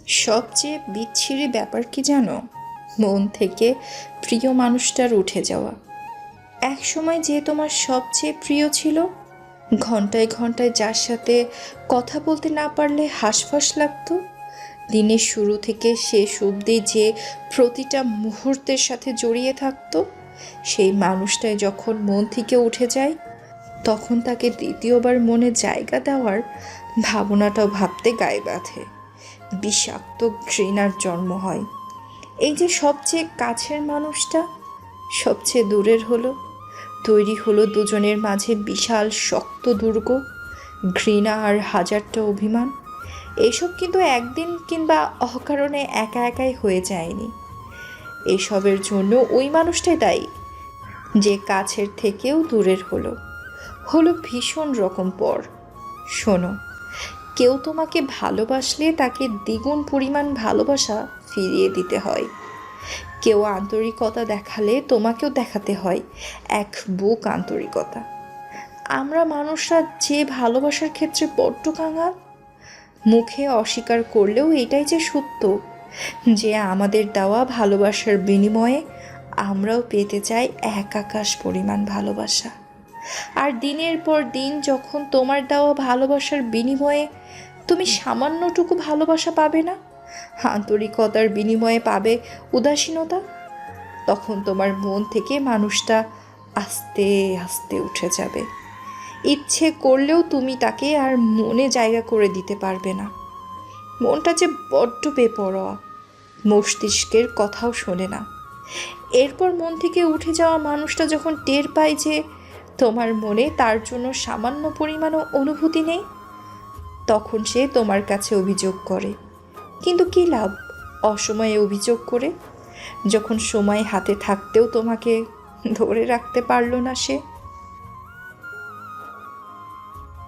সবচেয়ে বিচ্ছিরি ব্যাপার কি জানো? মন থেকে প্রিয় মানুষটার উঠে যাওয়া। এক সময় যে তোমার সবচেয়ে প্রিয় ছিল, ঘন্টায় ঘন্টায় যার সাথে কথা বলতে না পারলে হাঁসফাঁস লাগতো, দিনের শুরু থেকে শেষ অবধি যে প্রতিটা মুহূর্তের সাথে জড়িয়ে থাকতো, সেই মানুষটাই যখন মন থেকে উঠে যায়, তখন তাকে দ্বিতীয়বার মনে জায়গা দেওয়ার ভাবনাটাও ভাবতে গায়ে বাঁধে। বিষাক্ত ঘৃণার জন্ম হয়। এই যে সবচেয়ে কাছের মানুষটা সবচেয়ে দূরের হলো, তৈরি হলো দুজনের মাঝে বিশাল শক্ত দুর্গ। ঘৃণা আর হাজারটা অভিমান, এসব কিন্তু একদিন কিংবা অকারণে একা একাই হয়ে যায়নি। এসবের জন্য ওই মানুষটাই দায়ী, যে কাছের থেকেও দূরের হলো হলো ভীষণ রকম পর। শোনো, কেউ তোমাকে ভালোবাসলে তাকে দ্বিগুণ পরিমাণ ভালোবাসা ফিরিয়ে দিতে হয়। কেউ আন্তরিকতা দেখালে তোমাকেও দেখাতে হয় এক বুক আন্তরিকতা। আমরা মানুষরা যে ভালোবাসার ক্ষেত্রে বড্ড কাঙাল, মুখে অস্বীকার করলেও এটাই যে সত্য যে আমাদের দেওয়া ভালোবাসার বিনিময়ে আমরাও পেতে চাই এক আকাশ পরিমাণ ভালোবাসা। আর দিনের পর দিন যখন তোমার দেওয়া ভালোবাসার বিনিময়ে তুমি সামান্যটুকু ভালোবাসা পাবে না, আন্তরিকতার বিনিময়ে পাবে উদাসীনতা, তখন তোমার মন থেকে মানুষটা আস্তে আস্তে উঠে যাবে। ইচ্ছে করলেও তুমি তাকে আর মনে জায়গা করে দিতে পারবে না। মনটা যে বড্ড বেপরোয়া, মস্তিষ্কের কথাও শোনে না। এরপর মন থেকে উঠে যাওয়া মানুষটা যখন টের পায় যে তোমার মনে তার জন্য সামান্য পরিমাণও অনুভূতি নেই, তখন সে তোমার কাছে অভিযোগ করে। কিন্তু কী লাভ অসময়ে অভিযোগ করে, যখন সময় হাতে থাকতেও তোমাকে ধরে রাখতে পারল না সে।